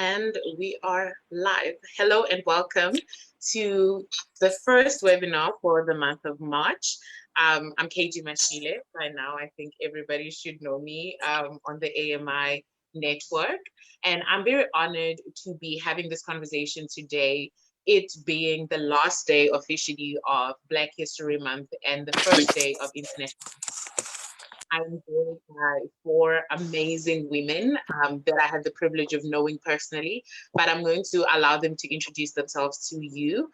And we are live. Hello and welcome to the first webinar for the month of March. I'm KG Mashile. By now, I think everybody should know me on the AMI network. And I'm very honored to be having this conversation today, it being the last day officially of Black History Month and the first day of International. I'm joined by four amazing women that I had the privilege of knowing personally, but I'm going to allow them to introduce themselves to you.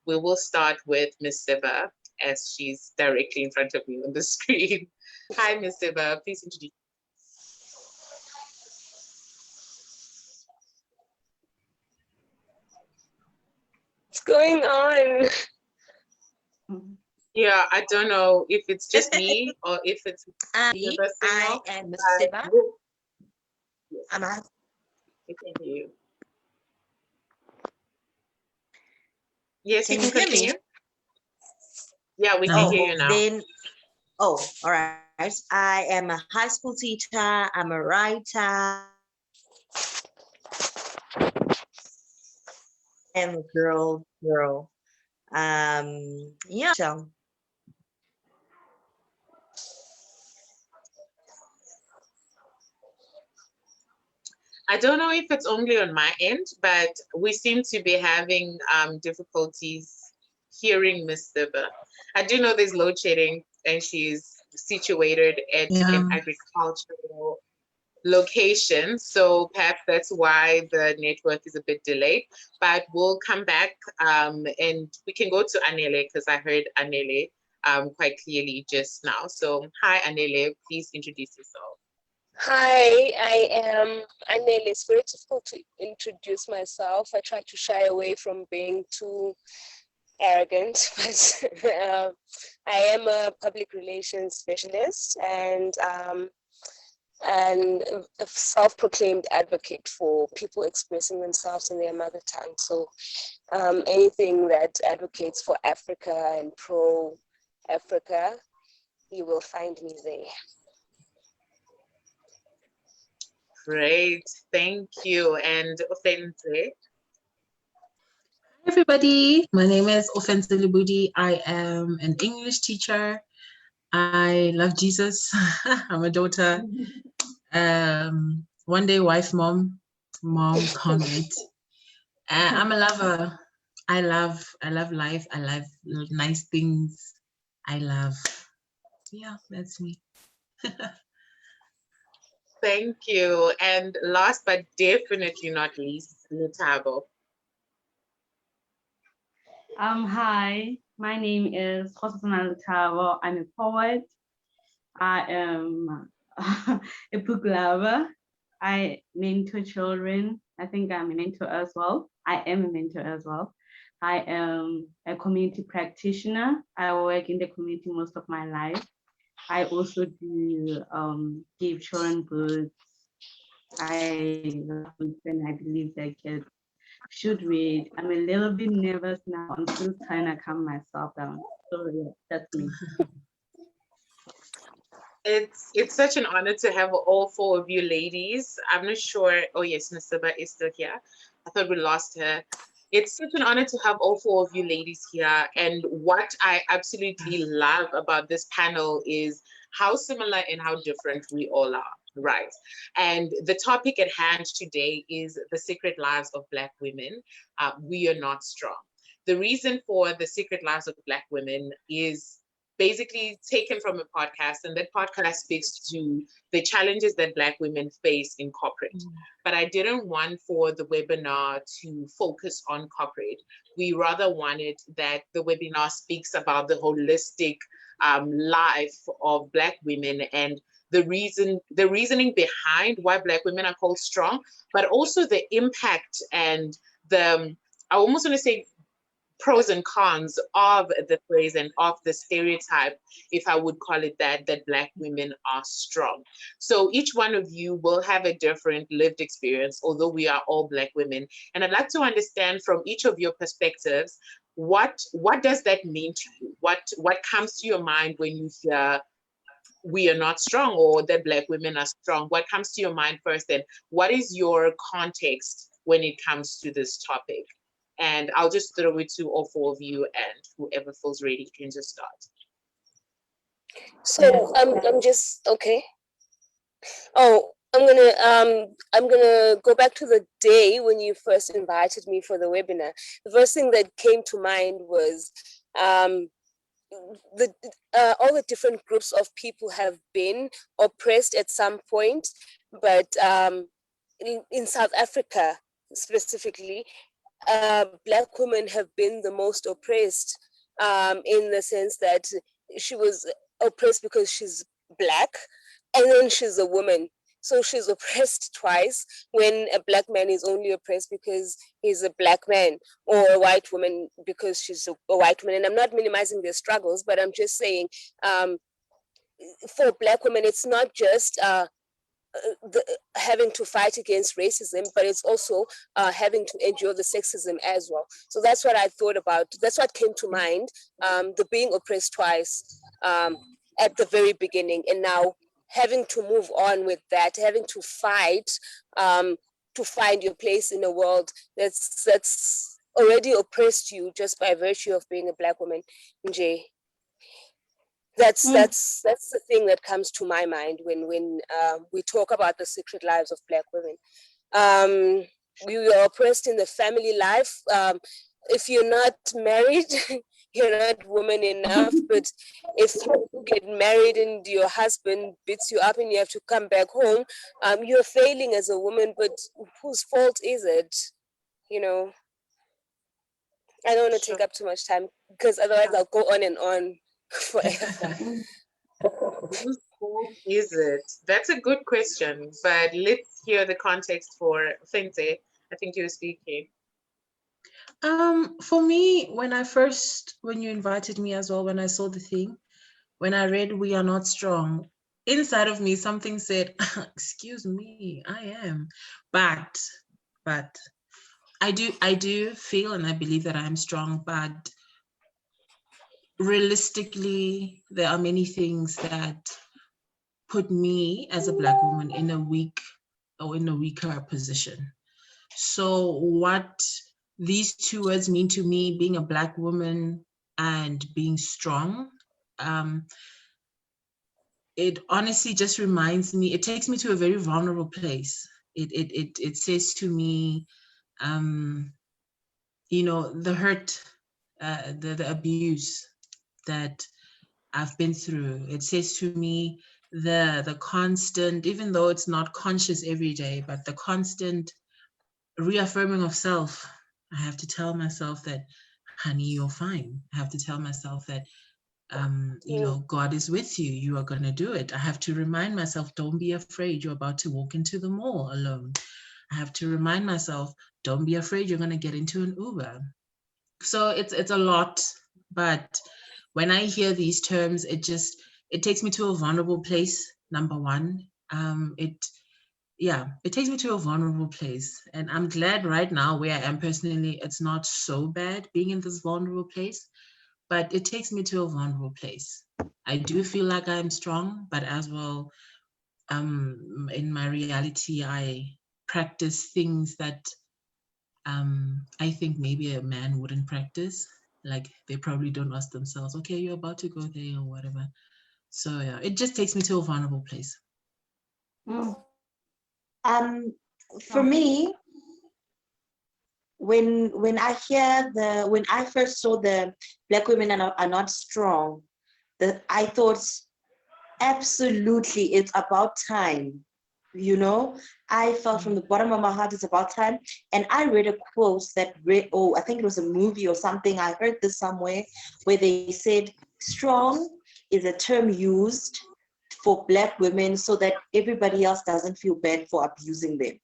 We will start with Miss Seba, as she's directly in front of me on the screen. Hi, Miss Seba, please introduce. What's going on? Yeah, I don't know if it's just me or if it's I am Seba. I'm a Thank you. Yes, you Can can you hear me? continue. Yeah, we can hear you now. All right. I am a high school teacher. I'm a writer. I'm a girl. Yeah. So I don't know if it's only on my end, but we seem to be having difficulties hearing Miss Seba. I do know there's load shedding and she's situated at an agricultural location. So perhaps that's why the network is a bit delayed, but we'll come back and we can go to Anele because I heard Anele quite clearly just now. So hi, Anele, please introduce yourself. Hi, I am Anele. It's very difficult to introduce myself. I try to shy away from being too arrogant, but I am a public relations specialist and a self-proclaimed advocate for people expressing themselves in their mother tongue. So anything that advocates for Africa and pro-Africa, you will find me there. Great, thank you. And Ofentse. Hi everybody, my name is Ofentse Lebudi. I am an English teacher. I love Jesus. I'm a daughter. One day wife, mom, can't wait. I'm a lover. I love life. I love nice things. Yeah, that's me. Thank you. And last but definitely not least, Lethabo. Hi, my name is Lethabo. I'm a poet. I am a book lover. I mentor children. I think I'm a mentor as well. I am a mentor as well. I am a community practitioner. I work in the community most of my life. I also do give children books. I love books and I believe that kids should read. I'm a little bit nervous now. I'm still trying to calm myself down. So yeah, that's me. It's such an honor to have all four of you ladies. I'm not sure. Oh yes, Miss Seba is still here. I thought we lost her. It's such an honor to have all four of you ladies here. And what I absolutely love about this panel is how similar and how different we all are, right? And the topic at hand today is the secret lives of Black women. We are not strong. The reason for the secret lives of Black women is basically taken from a podcast, and that podcast speaks to the challenges that Black women face in corporate. But I didn't want for the webinar to focus on corporate. We rather wanted that the webinar speaks about the holistic life of Black women and the reasoning behind why Black women are called strong, but also the impact and I almost want to say pros and cons of the phrase and of the stereotype, if I would call it that Black women are strong. So each one of you will have a different lived experience, although we are all Black women. And I'd like to understand from each of your perspectives, what does that mean to you? What comes to your mind when you hear we are not strong or that Black women are strong? What comes to your mind first, and what is your context when it comes to this topic? And I'll just throw it to all four of you, and whoever feels ready can just start. So I'm just okay. Oh, I'm gonna go back to the day when you first invited me for the webinar. The first thing that came to mind was the all the different groups of people have been oppressed at some point, but in South Africa specifically, Black women have been the most oppressed, in the sense that she was oppressed because she's Black, and then she's a woman. So she's oppressed twice, when a Black man is only oppressed because he's a Black man, or a white woman because she's a white woman. And I'm not minimizing their struggles, but I'm just saying, for Black women, it's not just having to fight against racism, but it's also having to endure the sexism as well. So that's what I thought about. That's what came to mind, the being oppressed twice at the very beginning, and now having to move on with that, having to fight to find your place in a world that's already oppressed you just by virtue of being a Black woman. Nje. That's the thing that comes to my mind when we talk about the secret lives of Black women. We were oppressed in the family life. If you're not married, you're not woman enough. But if you get married and your husband beats you up and you have to come back home, you're failing as a woman. But whose fault is it? You know, I don't want to take up too much time, because otherwise I'll go on and on forever. Whose fault is it? That's a good question, but let's hear the context for Ofentse. I think you were speaking. For me, when you invited me as well, when I saw the thing, when I read "We are not strong," inside of me something said, "Excuse me, I am," but I do feel and I believe that I am strong, but realistically, there are many things that put me as a Black woman in a weaker position. So what these two words mean to me, being a Black woman and being strong, it honestly just reminds me, it takes me to a very vulnerable place. It says to me, you know, the hurt, the abuse that I've been through. It says to me the constant, even though it's not conscious every day, but the constant reaffirming of self. I have to tell myself that, honey, you're fine. I have to tell myself that, you know, God is with you. You are going to do it. I have to remind myself, don't be afraid. You're about to walk into the mall alone. I have to remind myself, don't be afraid. You're going to get into an Uber. So it's a lot. But when I hear these terms, it takes me to a vulnerable place. Number one, it takes me to a vulnerable place. And I'm glad right now where I am personally, it's not so bad being in this vulnerable place, but it takes me to a vulnerable place. I do feel like I'm strong, but as well, in my reality, I practice things that I think maybe a man wouldn't practice. Like they probably don't ask themselves, okay, you're about to go there or whatever. So yeah, it just takes me to a vulnerable place. For me, when I first saw the Black women are not strong, I thought absolutely it's about time. You know, I felt from the bottom of my heart it's about time. And I read a quote I think it was a movie or something. I heard this somewhere where they said strong is a term used for Black women so that everybody else doesn't feel bad for abusing them.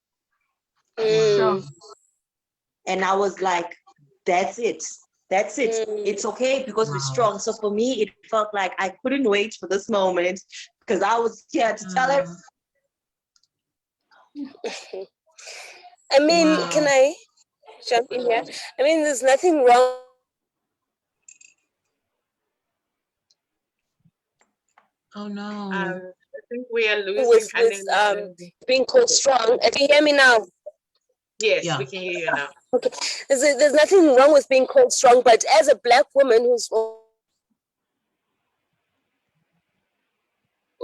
And I was like, that's it. It's okay because we're strong. So for me, it felt like I couldn't wait for this moment because I was scared to tell her. I mean, can I jump in here? I mean, there's nothing wrong Oh no. I think we are losing with Anele. being called strong. Can you hear me now? Yes, Yeah. we can hear you now. Okay. There's nothing wrong with being called strong, but as a Black woman who's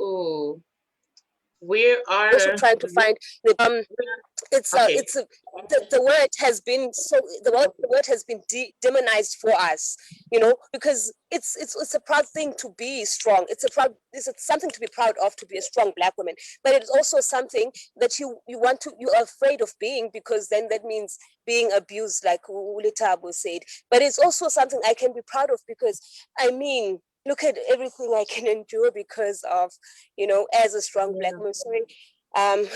Oh, we also are. trying to find the Okay. the word has been the word has been demonized for us, you know, because it's a proud thing to be strong. It's something to be proud of, to be a strong Black woman, but it's also something that you're afraid of being, because then that means being abused, like Lethabo said. But it's also something I can be proud of, because I mean, look at everything I can endure because of, you know, as a strong Black woman. Sorry, I'm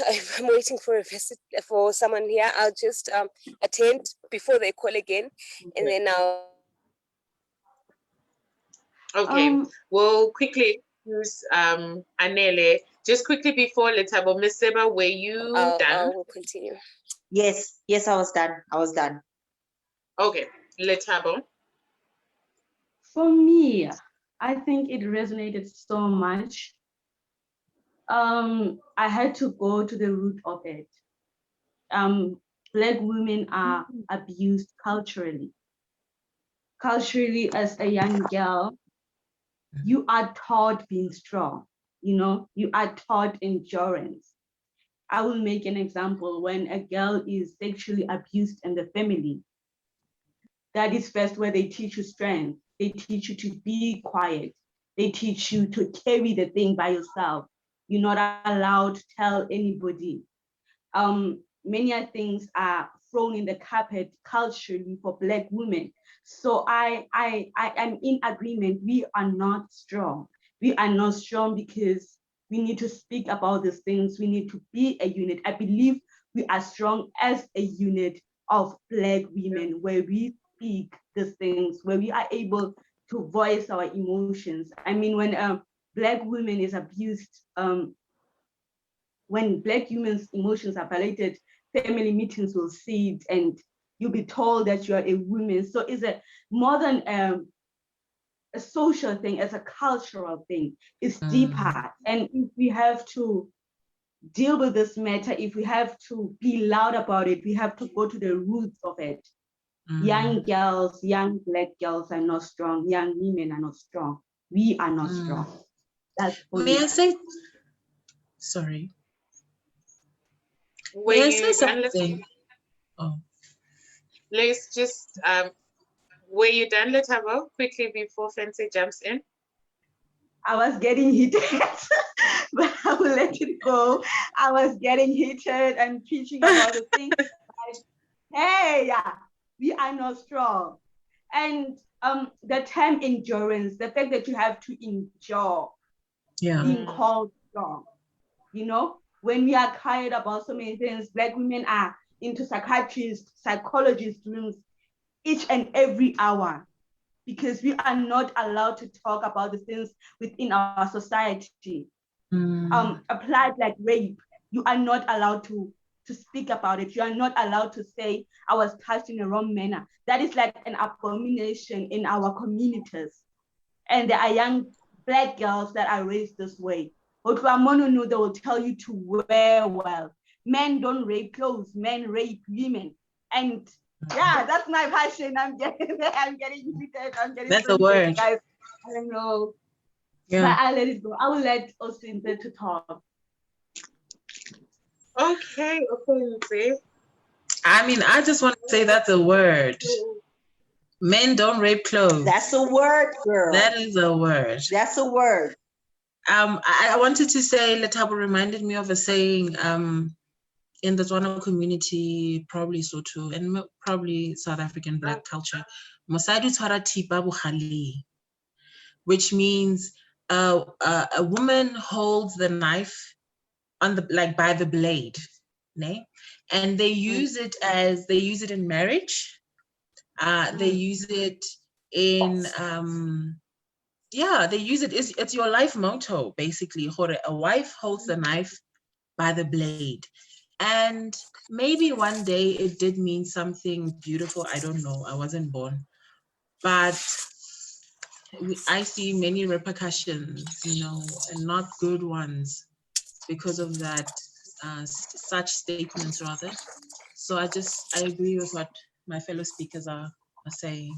waiting for a visit for someone here. I'll just attend before they call again, and then I'll. Okay. We'll quickly use Anele. Just quickly before Lethabo, Miss Seba, were you done? We'll continue. Yes, I was done. Okay. Lethabo. For me, I think it resonated so much. I had to go to the root of it. Black women are abused culturally. Culturally, as a young girl, you are taught being strong, you know, you are taught endurance. I will make an example. When a girl is sexually abused in the family, that is first where they teach you strength. They teach you to be quiet. They teach you to carry the thing by yourself. You're not allowed to tell anybody. Many things are thrown in the carpet culturally for Black women. So I am in agreement. We are not strong. We are not strong because we need to speak about these things. We need to be a unit. I believe we are strong as a unit of Black women, where we speak these things, where we are able to voice our emotions. I mean, when Black women is abused, when Black women's emotions are violated, family meetings will sit and you'll be told that you are a woman. So it's a more than a social thing, as a cultural thing. It's deeper. And if we have to deal with this matter, if we have to be loud about it, we have to go to the roots of it. Young girls, young Black girls are not strong. Young women are not strong. We are not strong. That's May I say, sorry. May I say something? Let's just were you done, Lethabo? Quickly before Fenty jumps in. I was getting heated, but I will let it go. I was getting heated and preaching about the thing. Like, hey, yeah, we are not strong. And the term endurance, the fact that you have to endure being called strong. You know, when we are quiet about so many things, Black women are into psychiatrists, psychologists' rooms each and every hour, because we are not allowed to talk about the things within our society. Applied like rape, you are not allowed to speak about it. You are not allowed to say, I was touched in a wrong manner. That is like an abomination in our communities. And there are young Black girls that are raised this way. They will tell you to wear well. Men don't rape clothes, men rape women. And yeah, that's my passion. I'm getting heated. That's a word. Guys. I don't know. Yeah. But I'll let it go. I will let Ofentse to talk. Okay, Ofentse. I mean, I just want to say that's a word. Men don't rape clothes. That's a word, girl. That is a word. That's a word. I wanted to say, Lethabo reminded me of a saying in the Tswana community, probably Sotho, and probably South African Black culture, Mosadi tshwara thipa bogali, which means a woman holds the knife on the, like, by the blade, né? And they use it in marriage. They use it in they use it. It's your life motto, basically. A wife holds the knife by the blade. And maybe one day it did mean something beautiful. I don't know. I wasn't born. But I see many repercussions, you know, and not good ones because of that, such statements rather. So I agree with what my fellow speakers are saying.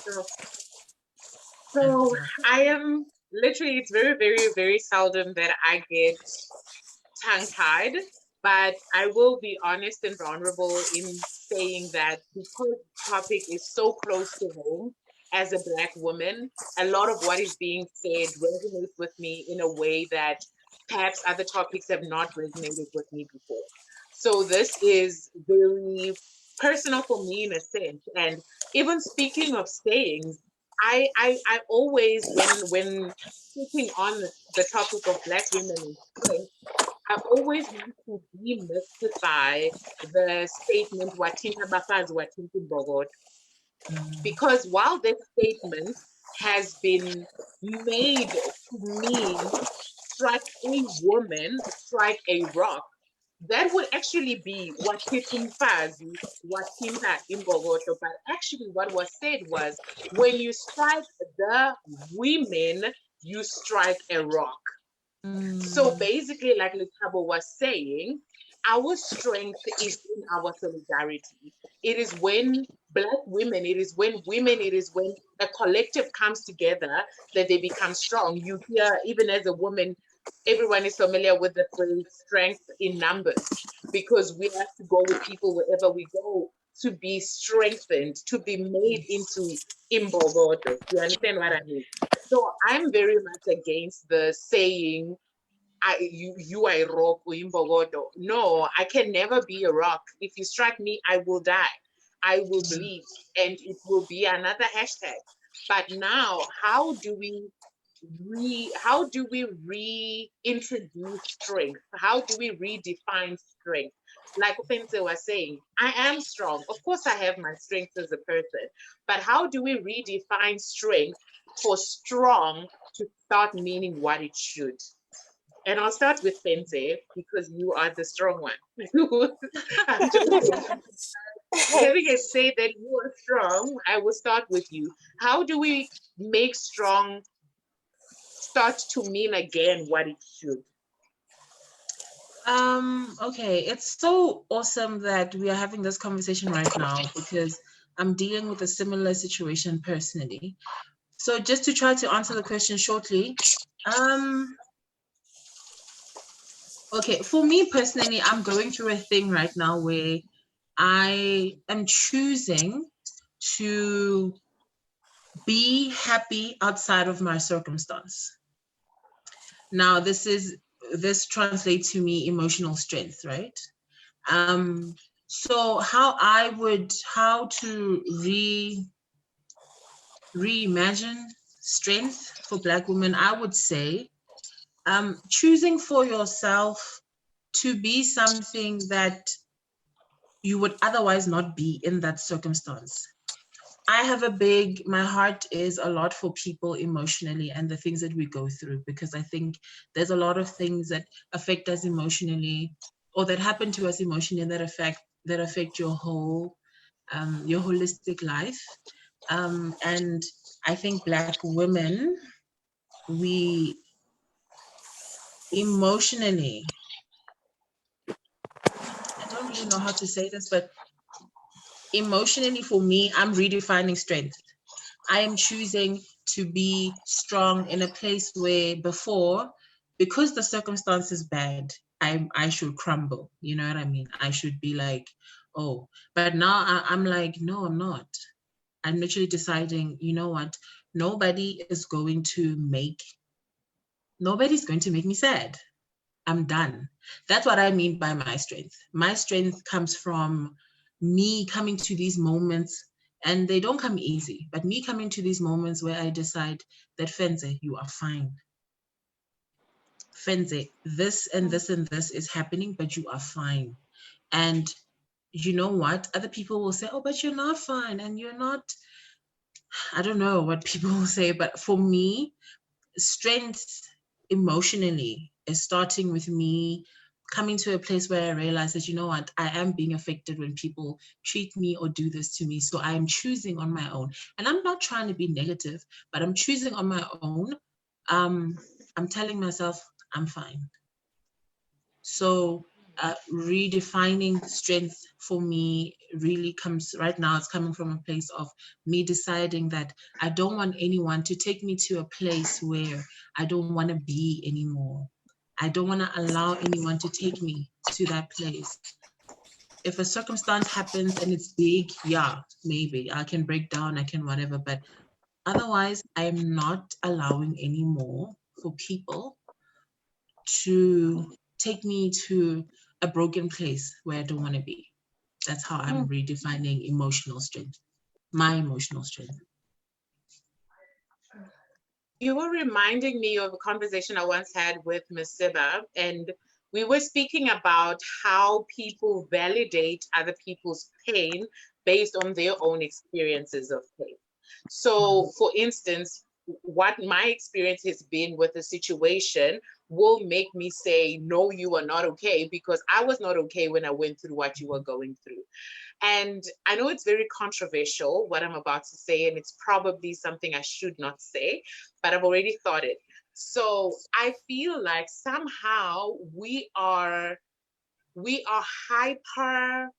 So, And so I am literally, it's very, very, very seldom that I get tongue-tied, but I will be honest and vulnerable in saying that because the topic is so close to home as a Black woman, a lot of what is being said resonates with me in a way that perhaps other topics have not resonated with me before. So this is very personal for me in a sense. And even speaking of sayings, I always when speaking on the topic of Black women in strength, I always want to demystify the statement "Wathinta bafazi, wathinta imbokodo," because while this statement has been made to mean strike a woman, strike a rock, that would actually be "Wathinta umfazi, wathinta imbokodo." But actually, what was said was when you strike the women, you strike a rock. So basically, like Lethabo was saying, our strength is in our solidarity. It is when Black women, it is when women, it is when a collective comes together that they become strong. You hear, even as a woman, everyone is familiar with the phrase strength in numbers because we have to go with people wherever we go to be strengthened, to be made into imbogodo. You understand what I mean? So I'm very much against the saying you are a rock or imbogodo. No, I can never be a rock. If you strike me, I will die. I will bleed, and it will be another hashtag. But now, how do we reintroduce strength? How do we redefine strength? Like Ofentse was saying, I am strong. Of course, I have my strengths as a person, but how do we redefine strength for strong to start meaning what it should? And I'll start with Fenze because you are the strong one. I'm just having it say that you are strong. I will start with you. How do we make strong start to mean again what it should? Okay, it's so awesome that we are having this conversation right now because I'm dealing with a similar situation personally. So just to try to answer the question shortly, okay, for me personally, I'm going through a thing right now where I am choosing to be happy outside of my circumstance. Now, this translates to me emotional strength, right? So how to reimagine strength for Black women, I would say, choosing for yourself to be something that you would otherwise not be in that circumstance. My heart is a lot for people emotionally and the things that we go through, because I think there's a lot of things that affect us emotionally or that happen to us emotionally that affect your your holistic life. And I think Black women, we emotionally, I don't really know how to say this, but emotionally for me, I'm redefining strength. I am choosing to be strong in a place where before, because the circumstance is bad, I should crumble. You know what I mean? I should be like, oh, but now I'm like, no, I'm not. I'm literally deciding, you know what? Nobody's going to make me sad. I'm done. That's what I mean by my strength. My strength comes from me coming to these moments, and they don't come easy, but me coming to these moments where I decide that Fenze, you are fine. Fenze, this and this and this is happening, but you are fine. And you know what? Other people will say, oh, but you're not fine and you're not, I don't know what people will say, but for me, strength emotionally is starting with me coming to a place where I realize that, you know what, I am being affected when people treat me or do this to me. So I am choosing on my own. And I'm not trying to be negative, but I'm choosing on my own. I'm telling myself I'm fine. So redefining strength for me really comes right now. It's coming from a place of me deciding that I don't want anyone to take me to a place where I don't want to be anymore. I don't want to allow anyone to take me to that place. If a circumstance happens and it's big, yeah, maybe I can break down, I can whatever, but otherwise I am not allowing anymore for people to take me to a broken place where I don't want to be. That's how I'm redefining emotional strength, my emotional strength. You were reminding me of a conversation I once had with Miss Seba, and we were speaking about how people validate other people's pain based on their own experiences of pain. So, for instance, what my experience has been with a situation will make me say, no, you are not okay, because I was not okay when I went through what you were going through. And I know it's very controversial what I'm about to say, and it's probably something I should not say, but I've already thought it. So I feel like somehow we are hyper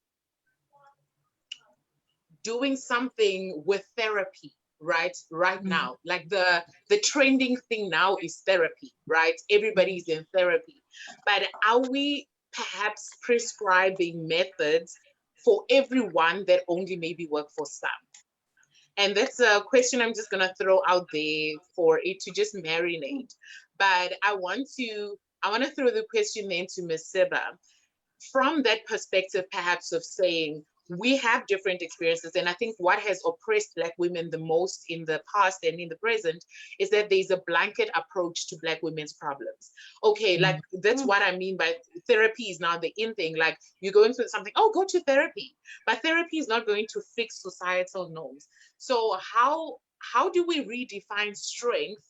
doing something with therapy right now. Like the trending thing now is therapy, right? Everybody's in therapy. But are we perhaps prescribing methods for everyone that only maybe work for some? And that's a question I'm just going to throw out there for it to just marinate. But I want to throw the question then to Ms. Seba, from that perspective, perhaps of saying we have different experiences. And I think what has oppressed Black women the most in the past and in the present is that there's a blanket approach to Black women's problems. Okay, like that's what I mean by therapy is now the in thing. Like you're going through something, oh, go to therapy. But therapy is not going to fix societal norms. So how do we redefine strength,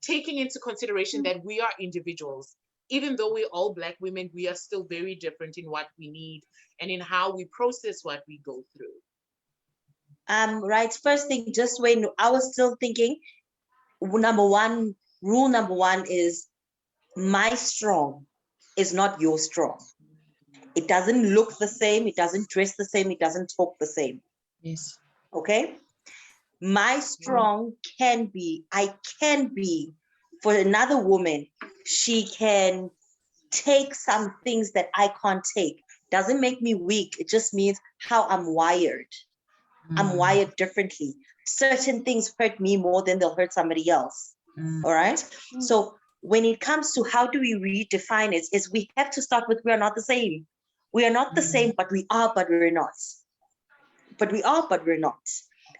taking into consideration that we are individuals? Even though we're all Black women, we are still very different in what we need and in how we process what we go through. Right. First thing, just when I was still thinking, rule number one is my strong is not your strong. It doesn't look the same. It doesn't dress the same. It doesn't talk the same. Yes. Okay. My strong I can be for another woman. She can take some things that I can't take. Doesn't make me weak. It just means how I'm wired. I'm wired differently. Certain things hurt me more than they'll hurt somebody else. All right. So when it comes to how do we redefine it, is we have to start with we are not the same. We are not the same, but we are, but we're not. But we are, but we're not.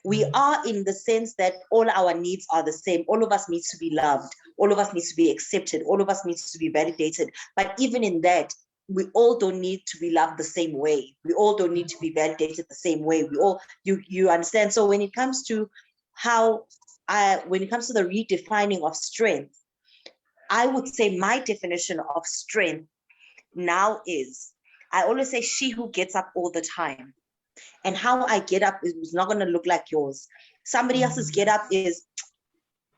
We are in the sense that all our needs are the same. All of us needs to be loved. All of us needs to be accepted. All of us needs to be validated. But even in that, we all don't need to be loved the same way. We all don't need to be validated the same way. We all, you understand? So when it comes to when it comes to the redefining of strength, I would say my definition of strength now is, I always say she who gets up all the time. And how I get up is not going to look like yours. Somebody else's get up is,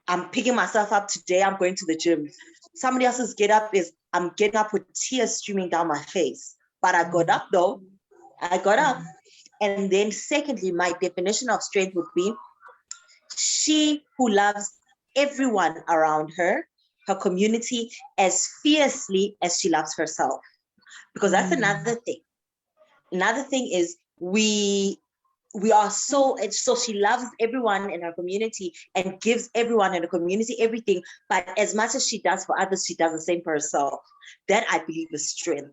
I'm picking myself up today, I'm going to the gym. Somebody else's get up is, I'm getting up with tears streaming down my face. But I got up though. I got up. And then secondly, my definition of strength would be she who loves everyone around her, her community, as fiercely as she loves herself. Because that's another thing. Another thing is we are so she loves everyone in her community and gives everyone in the community everything, but as much as she does for others, she does the same for herself. That I believe is strength.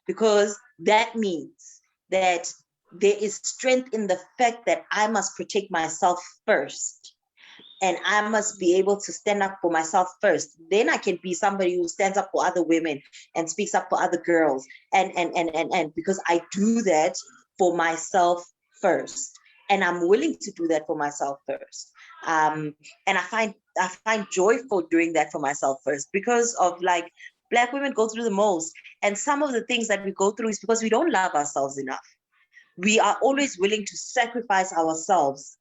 Because that means that there is strength in the fact that I must protect myself first. And I must be able to stand up for myself first. Then I can be somebody who stands up for other women and speaks up for other girls. And because I do that for myself first. And I'm willing to do that for myself first. And I find find joyful doing that for myself first, because of like Black women go through the most. And some of the things that we go through is because we don't love ourselves enough. We are always willing to sacrifice ourselves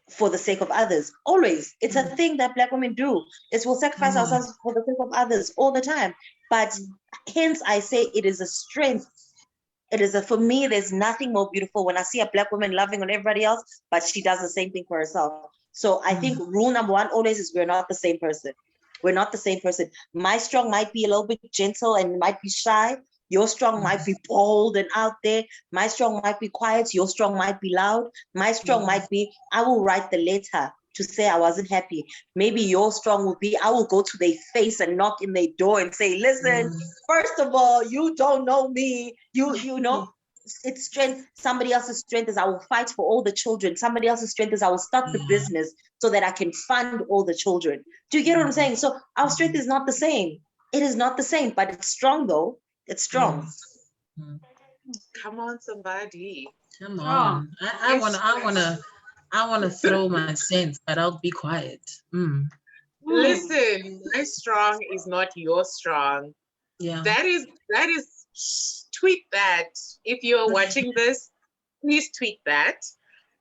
for the sake of others. Always. It's a thing that Black women do. Is we'll sacrifice ourselves for the sake of others all the time. But hence I say it is a strength. It is for me, there's nothing more beautiful when I see a Black woman loving on everybody else, but she does the same thing for herself. So I think rule number one always is we're not the same person. We're not the same person. My strong might be a little bit gentle and might be shy. Your strong might be bold and out there. My strong might be quiet. Your strong might be loud. My strong might be, I will write the letter to say I wasn't happy. Maybe your strong will be, I will go to their face and knock in their door and say, listen, first of all, you don't know me. You know, it's strength. Somebody else's strength is I will fight for all the children. Somebody else's strength is I will start the business so that I can fund all the children. Do you get what I'm saying? So our strength is not the same. It is not the same, but it's strong though. It's strong. Come on, somebody. Come on. I wanna throw my sense, but I'll be quiet. Listen, my strong is not your strong. Yeah. That is tweet that. If you're watching this, please tweet that.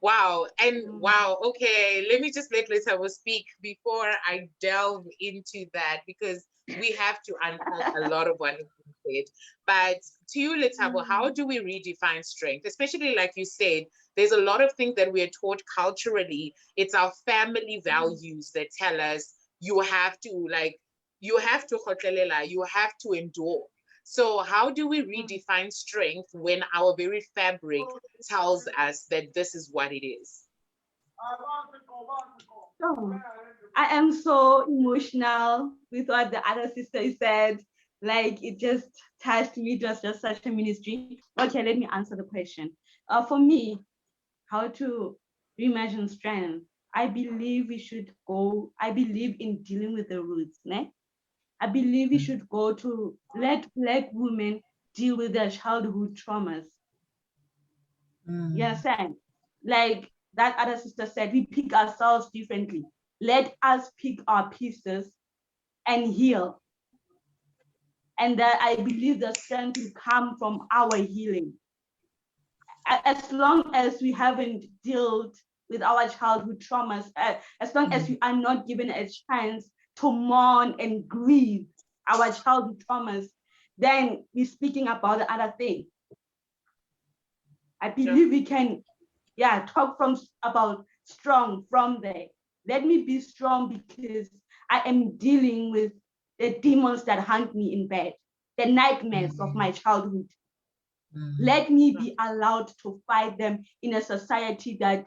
Wow. And wow, okay, let me just let Lethabo speak before I delve into that, because we have to unpack a lot of what has been said. But to you, Lethabo, how do we redefine strength? Especially like you said, there's a lot of things that we are taught culturally. It's our family values that tell us you have to khotelela, you have to endure. So how do we redefine strength when our very fabric tells us that this is what it is? So, I am so emotional with what the other sister said. Like, it just touched me. It was just such a ministry. Okay, let me answer the question. For me, how to reimagine strength, I believe I believe in dealing with the roots. Ne? I believe we should go to let Black women deal with their childhood traumas. You understand? Like that other sister said, we pick ourselves differently. Let us pick our pieces and heal. And that I believe the strength will come from our healing. As long as we haven't dealt with our childhood traumas, as long as we are not given a chance to mourn and grieve our childhood traumas, then we're speaking about the other thing. I believe we can, talk about strong from there. Let me be strong because I am dealing with the demons that haunt me in bed, the nightmares of my childhood. Let me be allowed to fight them in a society that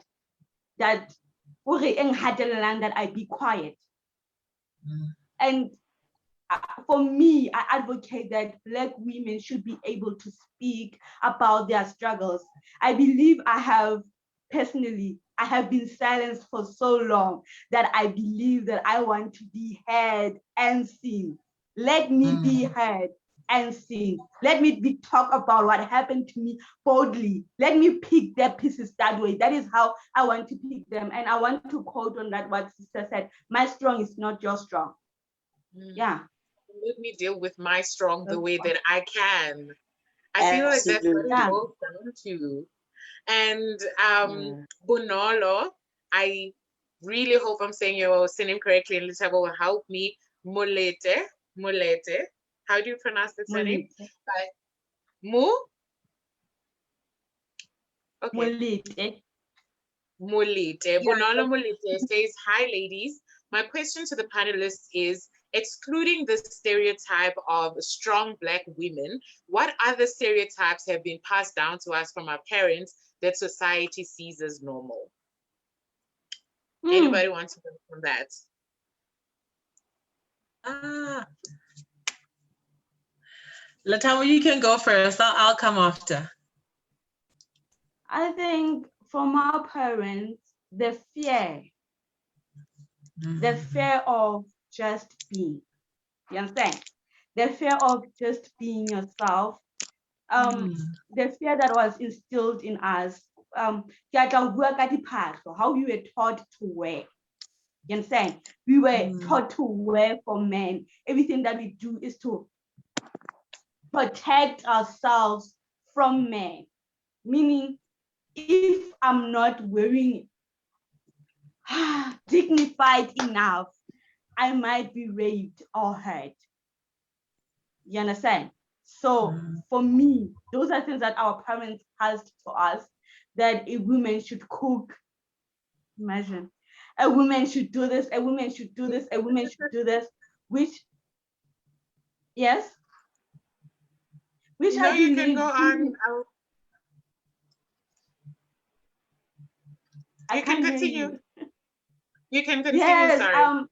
I be quiet. And for me, I advocate that Black women should be able to speak about their struggles. I believe I have been silenced for so long that I believe that I want to be heard and seen. Let me be heard and seen. Let me talk about what happened to me boldly. Let me pick their pieces that way. That is how I want to pick them. And I want to quote on that what sister said, my strong is not your strong. Yeah. Let me deal with my strong the way that I can. I feel like that's what it boils down to. And Bonolo, I really hope I'm saying your surname correctly, and Lethabo will help me. Molete. How do you pronounce the surname? Mu? Okay. Molete. Bonolo Molete says, hi ladies. My question to the panelists is, excluding the stereotype of strong Black women, what other stereotypes have been passed down to us from our parents that society sees as normal? Anybody want to go from that? Lethabo, you can go first. I'll come after. I think from our parents, the fear of just being. You understand? The fear of just being yourself. The fear that was instilled in us. How you were taught to wear. You understand? We were taught to work for men. Everything that we do is to protect ourselves from men. Meaning, if I'm not wearing dignified enough, I might be raped or hurt. You understand? So for me, those are things that our parents passed to us, that a woman should cook. Imagine, a woman should do this, a woman should do this, a woman should do this, which, yes? Which No, I you can go believe. on. I You can can't hear continue. you. You can continue, Yes, sorry.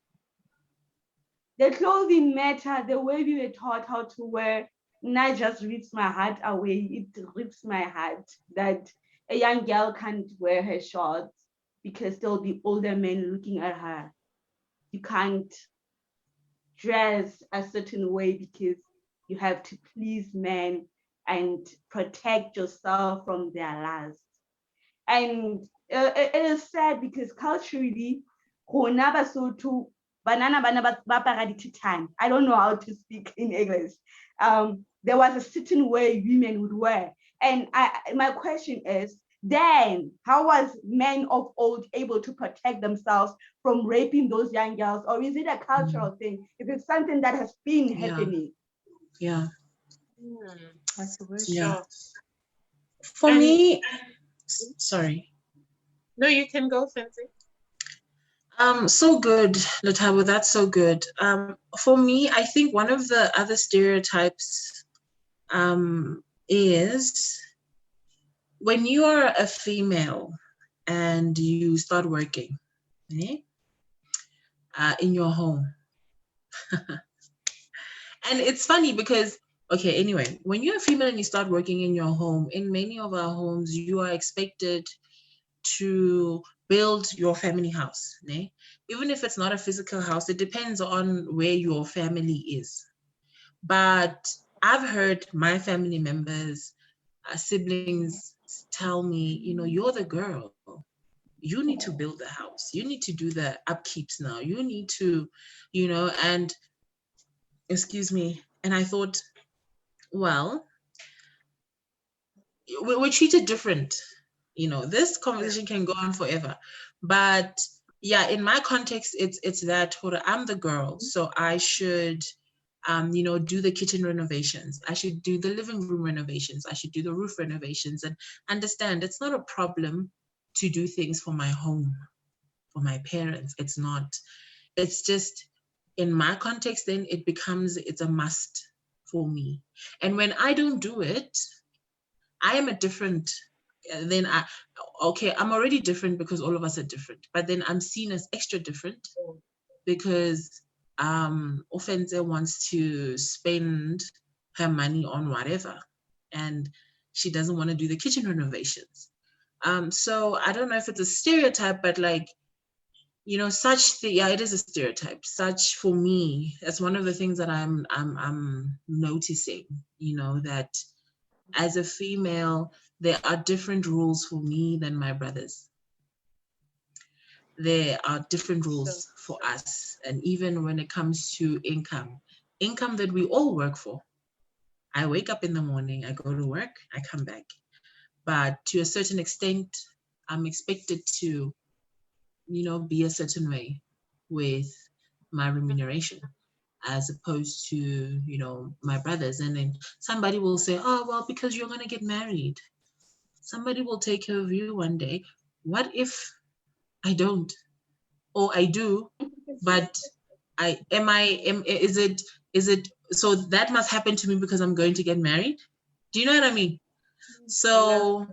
the clothing matter, the way we were taught how to wear, not just rips my heart away, it rips my heart that a young girl can't wear her shorts because there'll be older men looking at her. You can't dress a certain way because you have to please men and protect yourself from their lust. And it is sad because culturally, I don't know how to speak in English. There was a certain way women would wear. And my question is, then how was men of old able to protect themselves from raping those young girls? Or is it a cultural thing? Is it something that has been happening? Yeah. That's the word. Yeah. Sure. For And- me, sorry. No, you can go, Fancy. So good, Lethabo, that's so good. For me, I think one of the other stereotypes is when you are a female and you start working in your home. And it's funny because, okay, anyway, when you're a female and you start working in your home, in many of our homes, you are expected to build your family house. Ne? Even if it's not a physical house, it depends on where your family is. But I've heard my family members, siblings tell me, you're the girl. You need to build the house. You need to do the upkeeps now. You need to, and excuse me. And I thought, well, we're treated different. This conversation can go on forever. But yeah, in my context, it's that I'm the girl, so I should do the kitchen renovations. I should do the living room renovations. I should do the roof renovations, and understand it's not a problem to do things for my home, for my parents. It's not. It's just in my context, then it's a must for me. And when I don't do it, I am a different, then I'm already different because all of us are different, but then I'm seen as extra different because Ofentse wants to spend her money on whatever, and she doesn't want to do the kitchen renovations. So I don't know if it's a stereotype, but it is a stereotype. Such, for me, that's one of the things that I'm noticing, that as a female, there are different rules for me than my brothers. There are different rules for us. And even when it comes to income that we all work for. I wake up in the morning, I go to work, I come back. But to a certain extent, I'm expected to, be a certain way with my remuneration, as opposed to, my brothers. And then somebody will say, oh, well, because you're going to get married. Somebody will take care of you one day. What if I don't? Or I do, but is it, so that must happen to me because I'm going to get married? Do you know what I mean? So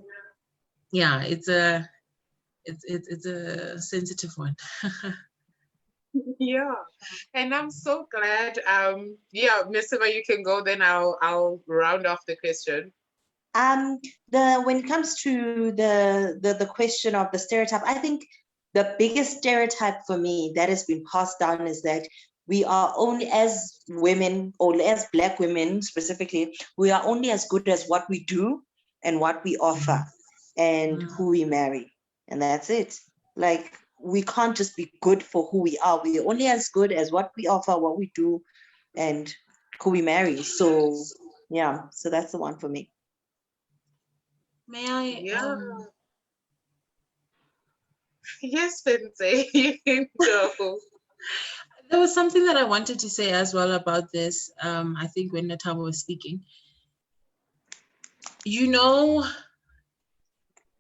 yeah, it's a sensitive one. Yeah, and I'm so glad. Yeah, Miss Seba, you can go. Then I'll round off the question. When it comes to the question of the stereotype, I think the biggest stereotype for me that has been passed down is that we are only, as women, or as Black women specifically, we are only as good as what we do and what we offer and who we marry, and that's it. Like, we can't just be good for who we are. We're only as good as what we offer, what we do, and who we marry. So yeah, so that's the one for me. May I? Yeah. Yes, Fense, you can go. There was something that I wanted to say as well about this. I think when Lethabo was speaking, you know,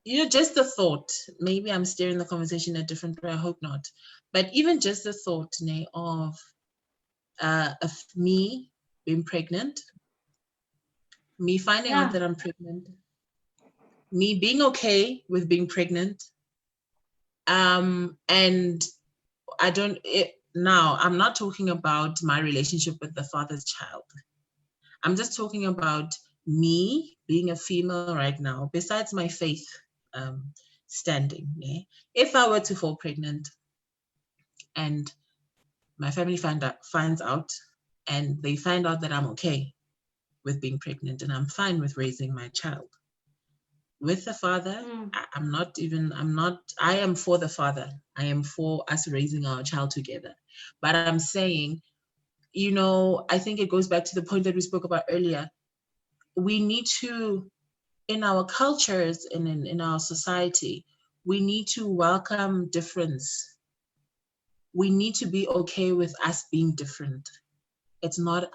just the thought. Maybe I'm steering the conversation a different way. I hope not. But even just the thought, Nay, of me being pregnant, me finding out that I'm pregnant, me being okay with being pregnant, and I don't. Now, I'm not talking about my relationship with the father's child. I'm just talking about me being a female right now, besides my faith standing. Yeah? If I were to fall pregnant and my family finds out and they find out that I'm okay with being pregnant and I'm fine with raising my child with the father, I am for the father. I am for us raising our child together. But I'm saying, I think it goes back to the point that we spoke about earlier. We need to, in our cultures and in our society, we need to welcome difference. We need to be okay with us being different. It's not,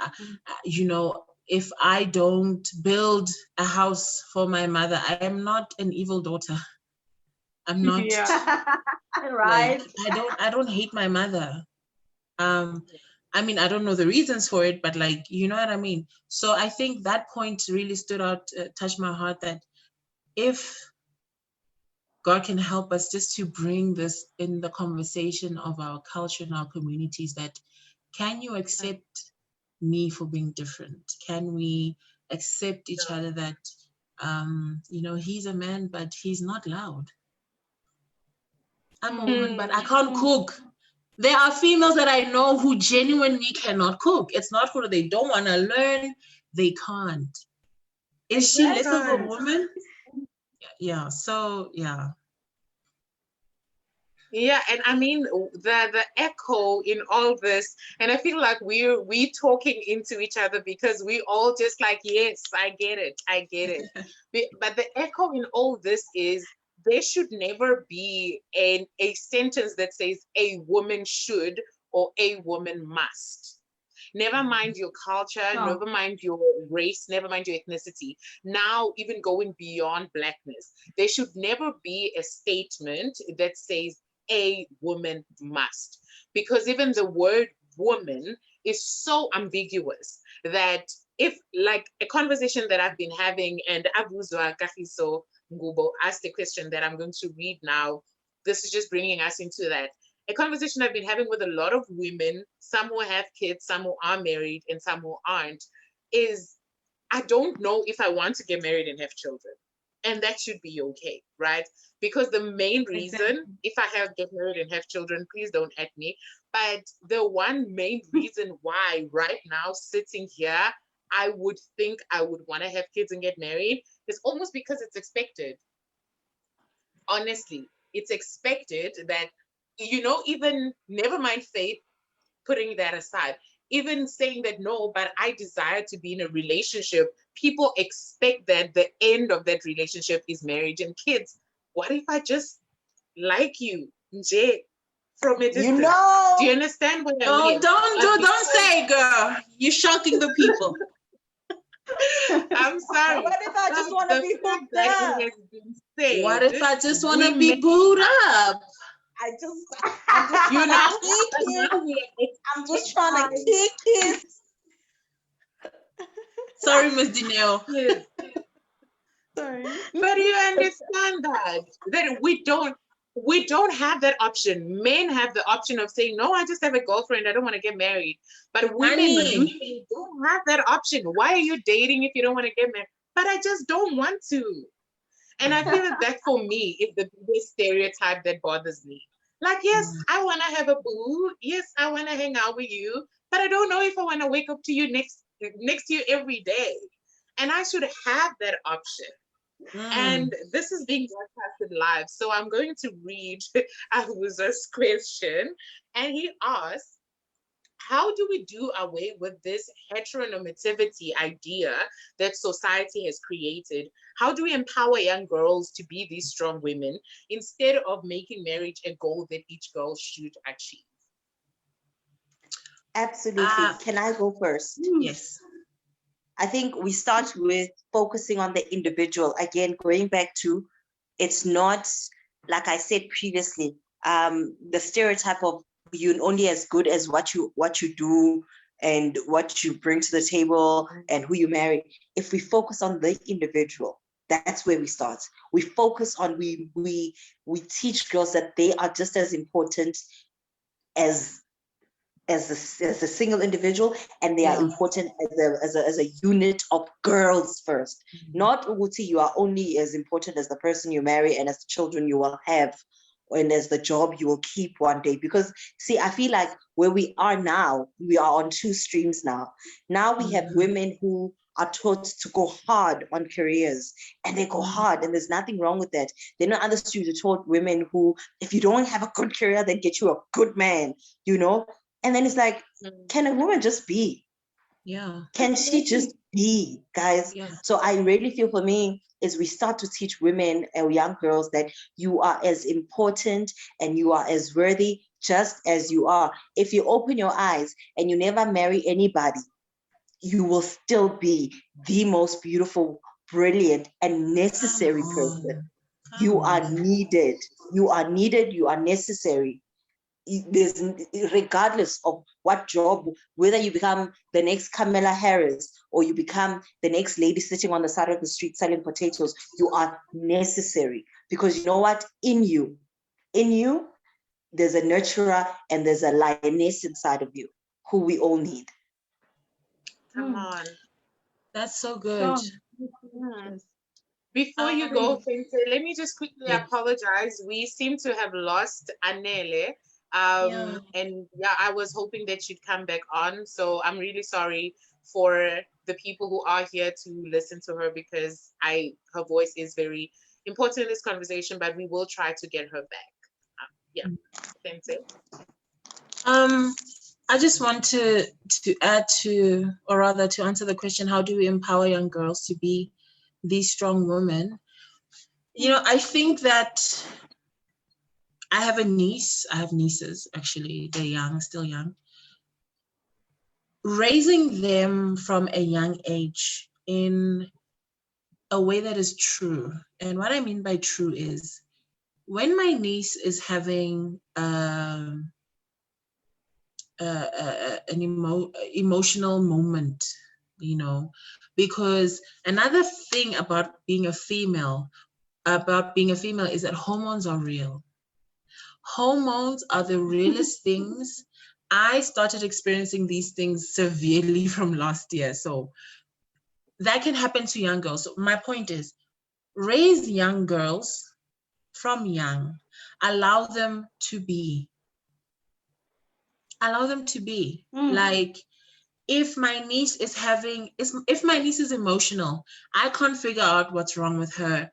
if I don't build a house for my mother, I am not an evil daughter. I'm not right. I don't hate my mother. I mean, I don't know the reasons for it, but you know what I mean? So I think that point really stood out, touched my heart, that if God can help us just to bring this in the conversation of our culture and our communities, that can you accept me for being different? Can we accept each other that, he's a man, but he's not loud. I'm a woman, but I can't cook. There are females that I know who genuinely cannot cook. It's not for they don't want to learn, they can't. Is she less of a woman? Yeah, so yeah. Yeah, and I mean the echo in all this, and I feel like we talking into each other because we all just like, yes, I get it. But the echo in all this is there should never be a sentence that says a woman should or a woman must. Never mind your culture, never mind your race, never mind your ethnicity. Now, even going beyond Blackness, there should never be a statement that says a woman must. Because even the word woman is so ambiguous that if, like, a conversation that I've been having, and Abuzwa Kafiso Ngubo asked a question that I'm going to read now, this is just bringing us into that. A conversation I've been having with a lot of women, some who have kids, some who are married, and some who aren't, is I don't know if I want to get married and have children. And that should be okay, right? Because the main reason, if I get married and have children, please don't at me. But the one main reason why right now sitting here, I would think I would want to have kids and get married is almost because it's expected. Honestly, it's expected that, even never mind faith, putting that aside, even saying that no, but I desire to be in a relationship, people expect that the end of that relationship is marriage and kids. What if I just like you, Nje, from a distance? Do you understand what I mean? Don't say, girl. You're shocking the people. I'm sorry. What if I just want to be hooked up? What if I just want to be booed up? I'm just you know, I'm just trying to kick it. Sorry, Miss Dineo. Yes. Sorry. But you understand that we don't have that option. Men have the option of saying, no, I just have a girlfriend, I don't want to get married. But women usually don't have that option. Why are you dating if you don't want to get married? But I just don't want to. And I feel that for me is the biggest stereotype that bothers me. Like, yes, I want to have a boo. Yes, I want to hang out with you. But I don't know if I want to wake up to you next to you every day. And I should have that option. And this is being broadcasted live. So I'm going to read Ahuza's question. And he asks, how do we do away with this heteronormativity idea that society has created? How do we empower young girls to be these strong women instead of making marriage a goal that each girl should achieve? Absolutely. Can I go first? Yes. I think we start with focusing on the individual. Again, going back to, it's not, like I said previously, the stereotype of you're only as good as what you do and what you bring to the table and who you marry. If we focus on the individual, that's where we start. We focus on, we teach girls that they are just as important as a single individual, and they are important as a unit of girls first. Not Uguti, you are only as important as the person you marry and as the children you will have and as the job you will keep one day. Because see, I feel like where we are now, we are on two streams now. Now we have women who are taught to go hard on careers, and they go hard, and there's nothing wrong with that. Then on other streams, are taught women who, if you don't have a good career, then get you a good man, you know. And then it's like, can a woman just be? Yeah. Can she just be, guys? Yeah. So I really feel, for me, is we start to teach women and young girls that you are as important and you are as worthy just as you are. If you open your eyes and you never marry anybody, you will still be the most beautiful, brilliant, and necessary person. You are needed. You are needed. You are necessary. There's, regardless of what job, whether you become the next Kamala Harris or you become the next lady sitting on the side of the street selling potatoes, you are necessary. Because you know what? In you, there's a nurturer and there's a lioness inside of you who we all need. Come on. That's so good. Before you go, Fente, let me just quickly apologize. We seem to have lost Anele. And yeah, I was hoping that she'd come back on. So I'm really sorry for the people who are here to listen to her, because her voice is very important in this conversation, but we will try to get her back. Yeah, Fente. I just want to add to, or rather to answer the question, how do we empower young girls to be these strong women? You know, I think that I have nieces, actually. They're young, still young. Raising them from a young age in a way that is true. And what I mean by true is, when my niece is having an emotional moment, you know, because another thing about being a female is that hormones are real. Hormones are the realest things. I started experiencing these things severely from last year. So that can happen to young girls. So my point is, raise young girls from young. Allow them to be. Like, if my niece is emotional, I can't figure out what's wrong with her.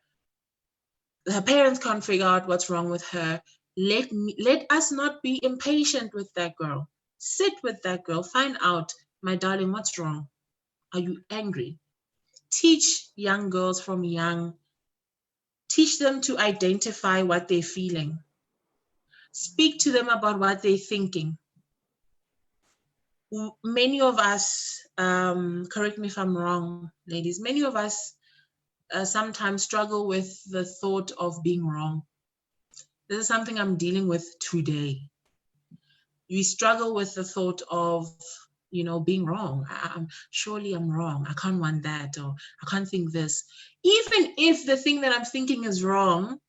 Her parents can't figure out what's wrong with her. Let us not be impatient with that girl. Sit with that girl, find out, my darling, what's wrong? Are you angry? Teach young girls from young. Teach them to identify what they're feeling. Speak to them about what they're thinking. Many of us, correct me if I'm wrong, ladies, many of us sometimes struggle with the thought of being wrong. This is something I'm dealing with today. We struggle with the thought of, you know, being wrong. Surely I'm wrong. I can't want that, or I can't think this. Even if the thing that I'm thinking is wrong,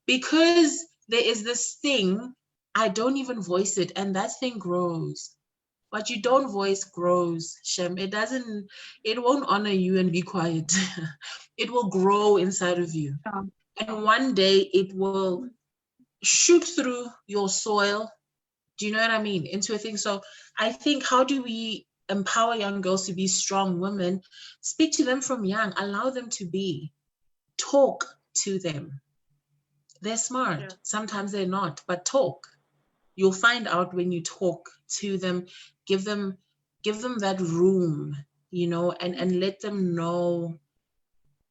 because there is this thing, I don't even voice it, and that thing grows. What you don't voice grows, Shem. It won't honor you and be quiet. It will grow inside of you. And one day it will shoot through your soil. Do you know what I mean? Into a thing. So I think, how do we empower young girls to be strong women? Speak to them from young. Allow them to be. talk to them. They're smart. Yeah. Sometimes they're not, but talk. You'll find out when you talk to them, give them that room, and let them know.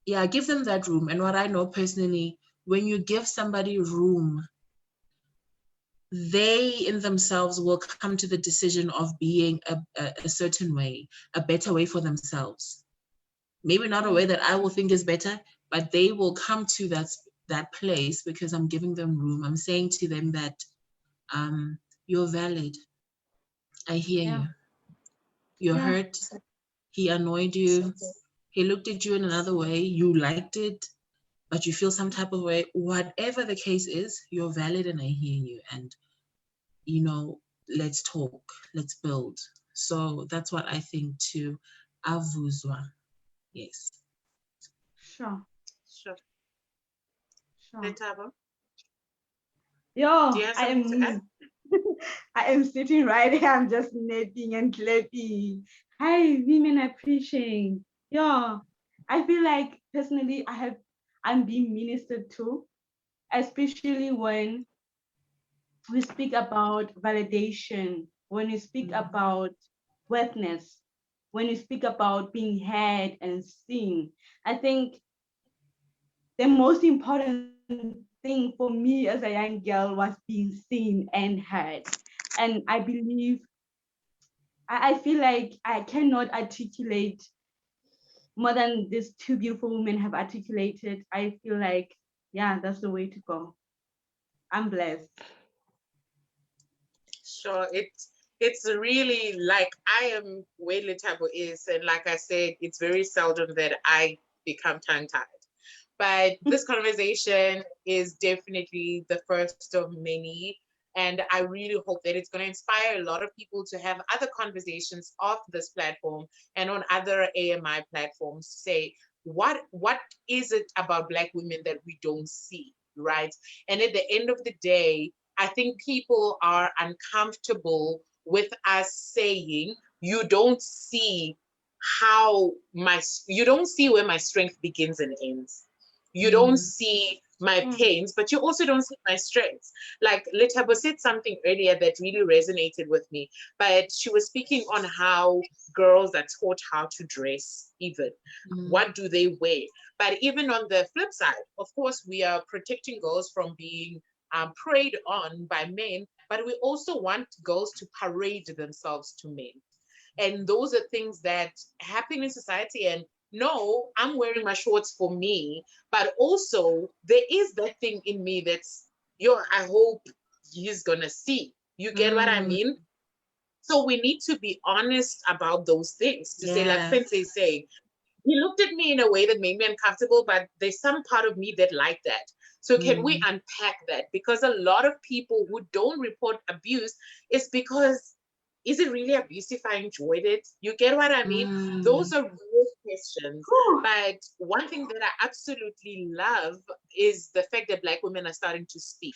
Yeah, give them that room. And what I know personally, when you give somebody room, they in themselves will come to the decision of being a certain way, a better way for themselves. Maybe not a way that I will think is better, but they will come to that place because I'm giving them room. I'm saying to them that you're valid. I hear Yeah. you. You're Yeah. hurt. He annoyed you. He looked at you in another way. You liked it, but you feel some type of way. Whatever the case is, you're valid and I hear you. And, let's talk. Let's build. So that's what I think too. Avuzwa. Yes. Sure. Sure. Sure. Lethabo, Yo, do you have I something to add? am I am sitting right here. I'm just napping and clapping. Hi, women appreciating. Yo, I feel like personally I'm being ministered to, especially when we speak about validation, when we speak about worthiness, when we speak about being heard and seen. I think the most important thing for me as a young girl was being seen and heard. And I believe, I feel like I cannot articulate more than these two beautiful women have articulated. I feel like, yeah, that's the way to go. I'm blessed. Sure. It's really like I am where Lethabo is, and like I said, it's very seldom that I become tongue-tied. But this conversation is definitely the first of many. And I really hope that it's going to inspire a lot of people to have other conversations off this platform and on other AMI platforms to say, what is it about Black women that we don't see, right? And at the end of the day, I think people are uncomfortable with us saying, you don't see you don't see where my strength begins and ends. You don't see my pains, but you also don't see my strengths. Like Lethabo said something earlier that really resonated with me, but she was speaking on how girls are taught how to dress, even. What do they wear? But even on the flip side, of course, we are protecting girls from being preyed on by men, but we also want girls to parade themselves to men. And those are things that happen in society. And no, I'm wearing my shorts for me, but also there is that thing in me that's, I hope he's gonna see. You get what I mean? So we need to be honest about those things to say, like Yeah. Fence is saying, he looked at me in a way that made me uncomfortable, but there's some part of me that liked that. So can we unpack that? Because a lot of people who don't report abuse is because, is it really abuse if I enjoyed it? You get what I mean? Those are real questions. But one thing that I absolutely love is the fact that Black women are starting to speak.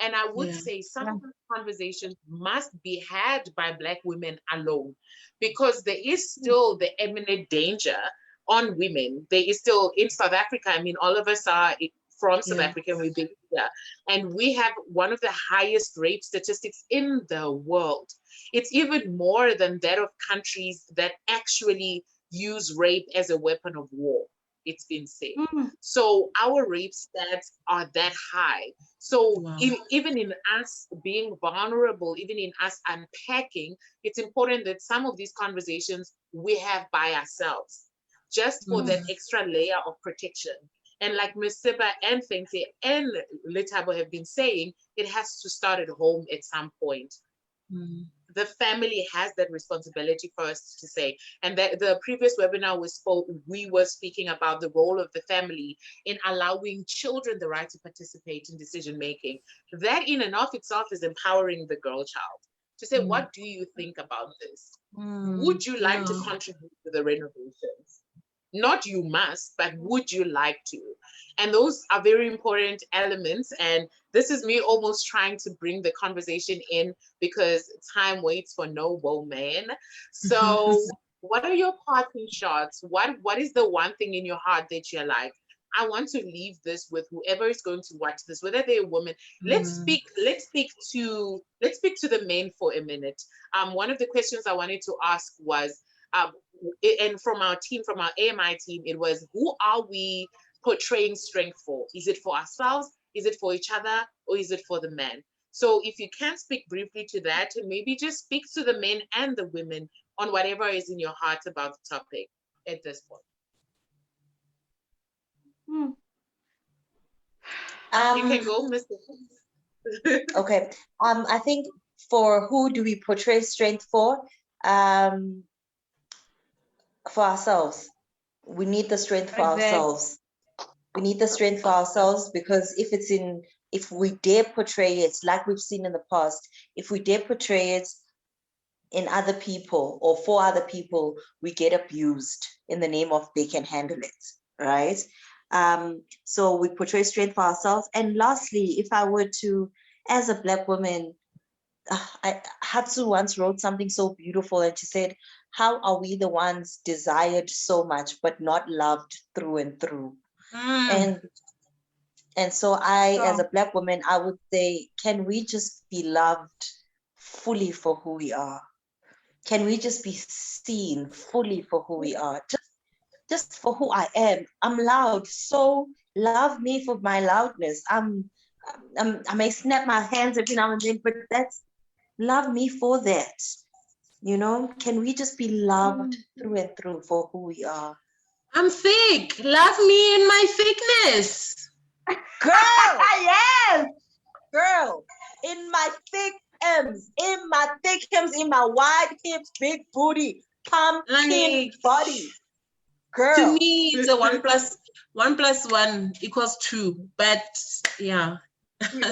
And I would say some of the conversations must be had by Black women alone, because there is still the imminent danger on women. There is still in South Africa. I mean, all of us are from South Africa, and we've been here, and we have one of the highest rape statistics in the world. It's even more than that of countries that actually use rape as a weapon of war. It's been said. So our rape stats are that high. So even in us being vulnerable, even in us unpacking, it's important that some of these conversations we have by ourselves, just for that extra layer of protection. And like Ms. Siba and Fenty and Lethabo have been saying, it has to start at home at some point. The family has that responsibility first to say. And the previous webinar we were speaking about the role of the family in allowing children the right to participate in decision making. That in and of itself is empowering the girl child to say, what do you think about this? Would you like to contribute to the renovations? Not you must, but would you like to? And those are very important elements. And this is me almost trying to bring the conversation in, because time waits for no woman. So what are your parting shots? What is the one thing in your heart that you're like, I want to leave this with whoever is going to watch this, whether they're a woman. Let's speak to the men for a minute. One of the questions I wanted to ask was, and from our AMI team, it was, who are we portraying strength for? Is it for ourselves? Is it for each other? Or is it for the man? So if you can speak briefly to that, and maybe just speak to the men and the women on whatever is in your heart about the topic at this point. You can go, Mr. Okay. I think for who do we portray strength for? For ourselves. We need the strength for ourselves. We need the strength for ourselves, because if we dare portray it, like we've seen in the past, if we dare portray it in other people or for other people, we get abused in the name of they can handle it, right? So we portray strength for ourselves. And lastly, if I were to, as a Black woman, Hatsu once wrote something so beautiful, and she said, how are we the ones desired so much but not loved through and through? And so as a Black woman, I would say, can we just be loved fully for who we are? Can we just be seen fully for who we are? Just for who I am. I'm loud, so love me for my loudness. I may snap my hands every now and then, but love me for that. You know, can we just be loved through and through for who we are? I'm thick. Love me in my thickness. Girl, yes, girl, in my thick M's, in my wide hips, big booty, pumpkin body. Girl. To me, it's a 1 + 1 = 2. But yeah,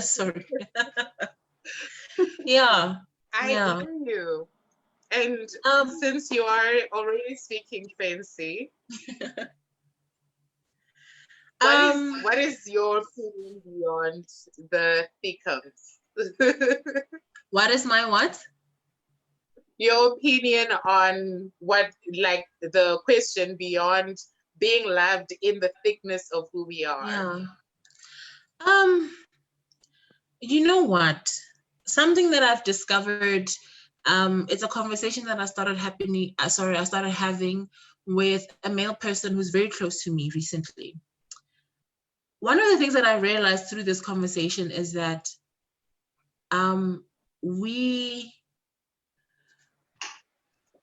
sorry. Yeah. I hear you. And since you are already speaking fancy, what is your opinion beyond the thickums? What is my what? Your opinion on what, like the question beyond being loved in the thickness of who we are. Yeah. You know what? Something that I've discovered, it's a conversation that I started having with a male person who's very close to me recently. One of the things that I realized through this conversation is that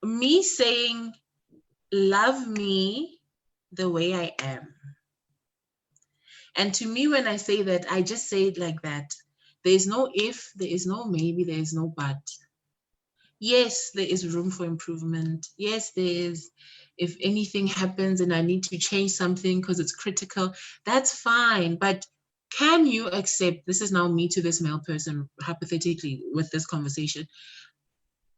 me saying, love me the way I am. And to me, when I say that, I just say it like that. There is no if, there is no maybe, there is no but. Yes, there is room for improvement. Yes, there is. If anything happens and I need to change something because it's critical, that's fine. But can you accept, this is now me to this male person, hypothetically, with this conversation,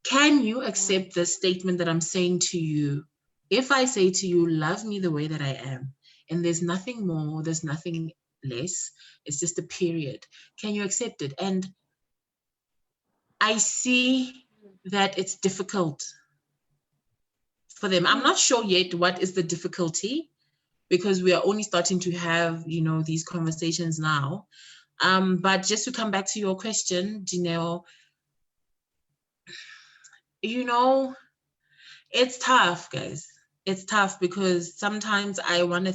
can you accept the statement that I'm saying to you? If I say to you, love me the way that I am, and there's nothing more, there's nothing less, it's just a period, can you accept it? And I see that it's difficult for them. I'm not sure yet what is the difficulty, because we are only starting to have, these conversations now. But just to come back to your question, Dineo, it's tough, guys. It's tough because sometimes I want to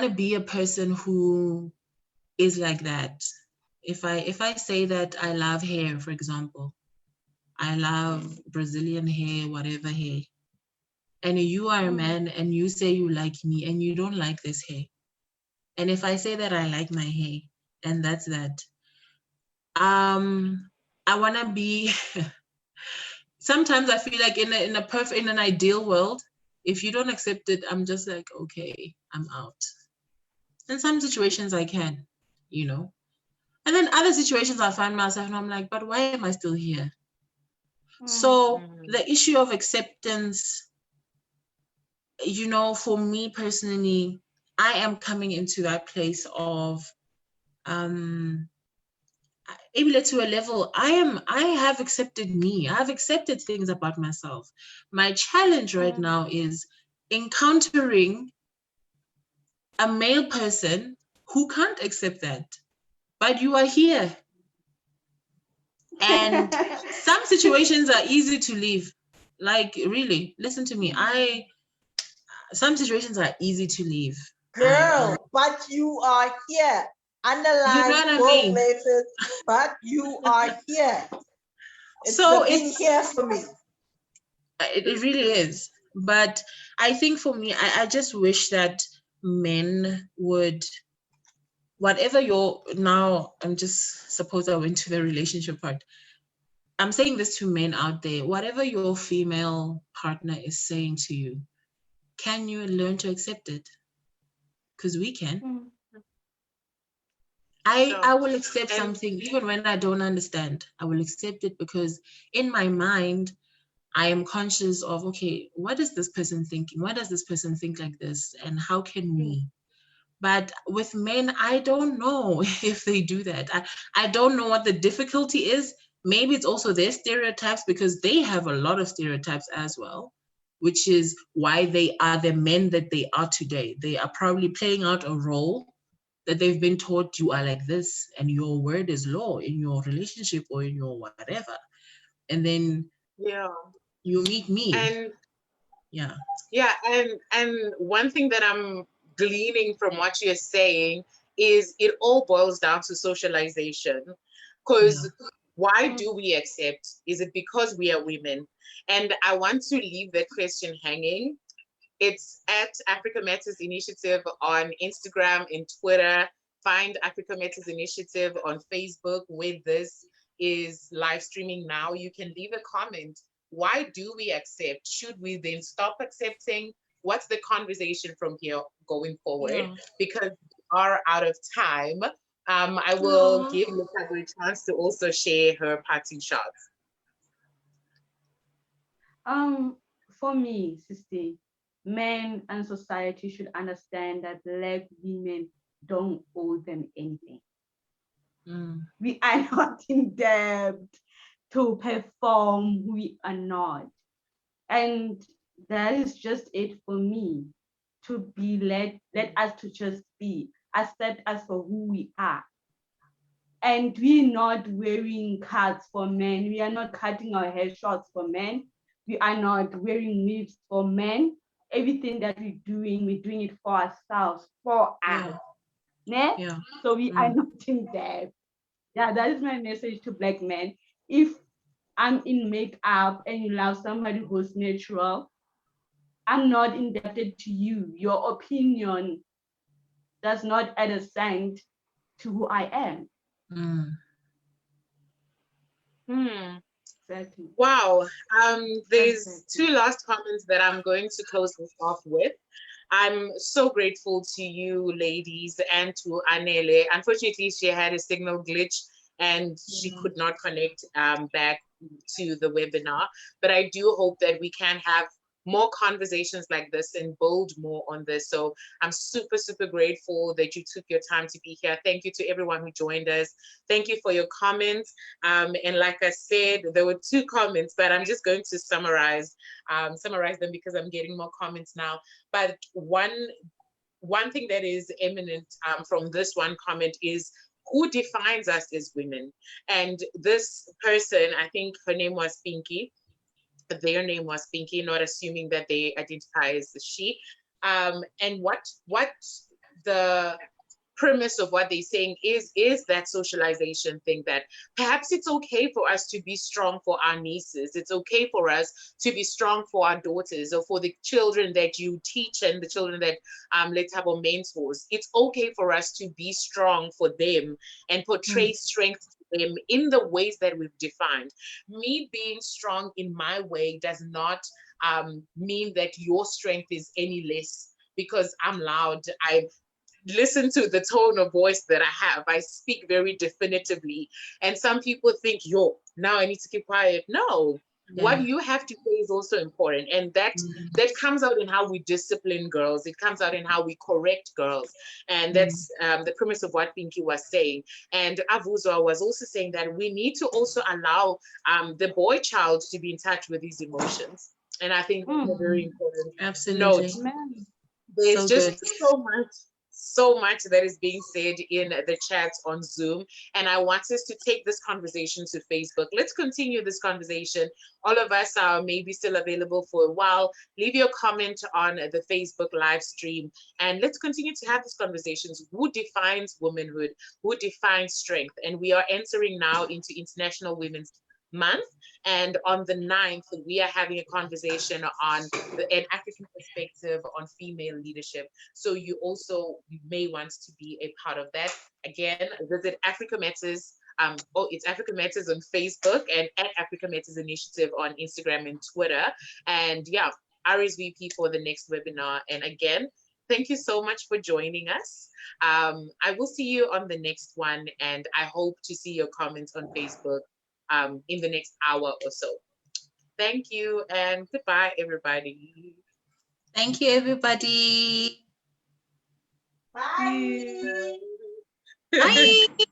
be a person who is like that. If I say that I love hair, for example, I love Brazilian hair, whatever hair, and you are a man and you say you like me and you don't like this hair, and if I say that I like my hair and that's that, I want to be sometimes I feel like in an ideal world, if you don't accept it, I'm just like, okay, I'm out. In some situations I can, and then other situations I find myself and I'm like, but why am I still here? So the issue of acceptance, for me personally, I am coming into that place of able to a level I have accepted me. I've accepted things about myself. My challenge right now is encountering a male person who can't accept that, but you are here. And some situations are easy to leave. Like, really, listen to me. Some situations are easy to leave. Girl, but you are here. Underline You know what I both mean? letters, but you are here. It's So the being it's here for me. it really is. But I think for me, I just wish that men would, whatever now I'm just suppose I went to the relationship part. I'm saying this to men out there, whatever your female partner is saying to you, can you learn to accept it? Because we can. I will accept something even when I don't understand. I will accept it because in my mind, I am conscious of, okay, what is this person thinking? Why does this person think like this? And how can we? But with men, I don't know if they do that. I don't know what the difficulty is. Maybe it's also their stereotypes because they have a lot of stereotypes as well, which is why they are the men that they are today. They are probably playing out a role that they've been taught you are like this and your word is law in your relationship or in your whatever. And then you meet me. And yeah. And one thing that I'm gleaning from what you're saying is it all boils down to socialization. Because why do we accept? Is it because we are women? And I want to leave that question hanging. It's at Africa Matters Initiative on Instagram and Twitter. Find Africa Matters Initiative on Facebook, where this is live streaming now. You can leave a comment. Why do we accept? Should we then stop accepting? What's the conversation from here going forward? Because we are out of time. I will give Lethabo a chance to also share her parting shots. For me, sister, men and society should understand that Black women don't owe them anything. We are not in debt to perform who we are not. And that is just it for me, to be let us to just be, accept us for who we are. And we're not wearing cuts for men. We are not cutting our hair shorts for men. We are not wearing wigs for men. Everything that we're doing it for ourselves, for us. Yeah. So we are not in debt. Yeah, that is my message to Black men. If I'm in makeup and you love somebody who's natural, I'm not indebted to you. Your opinion does not add a cent to who I am. Exactly. Wow. There's two last comments that I'm going to close this off with. I'm so grateful to you, ladies, and to Anele. Unfortunately, she had a signal glitch and she could not connect back to the webinar. But I do hope that we can have more conversations like this and build more on this. So I'm super, super grateful that you took your time to be here. Thank you to everyone who joined us. Thank you for your comments. And like I said, there were two comments, but I'm just going to summarize them because I'm getting more comments now. But one thing that is eminent from this one comment is, who defines us as women? And this person, I think her name was Pinky, their name was Pinky, not assuming that they identify as a she. And what the premise of what they're saying is that socialization thing, that perhaps it's okay for us to be strong for our nieces. It's okay for us to be strong for our daughters, or for the children that you teach and the children that Lethabo mentors. It's okay for us to be strong for them and portray strength to them in the ways that we've defined. Me being strong in my way does not mean that your strength is any less because I'm loud. I listen to the tone of voice that I have. I speak very definitively. And some people think, yo, now I need to keep quiet. No, what you have to say is also important. And that comes out in how we discipline girls. It comes out in how we correct girls. And that's the premise of what Pinky was saying. And Avuzwa was also saying that we need to also allow the boy child to be in touch with his emotions. And I think that's a very important note. There's so much so much that is being said in the chat on Zoom. And I want us to take this conversation to Facebook. Let's continue this conversation. All of us are maybe still available for a while. Leave your comment on the Facebook live stream and let's continue to have these conversations. Who defines womanhood? Who defines strength? And we are entering now into International Women's Month. And on the 9th, we are having a conversation on an African perspective on female leadership. So you may want to be a part of that. Again, visit Africa Matters. It's Africa Matters on Facebook and at Africa Matters Initiative on Instagram and Twitter. And yeah, RSVP for the next webinar. And again, thank you so much for joining us. I will see you on the next one, and I hope to see your comments on Facebook in the next hour or so. Thank you and goodbye, everybody. Thank you, everybody. Bye. Bye.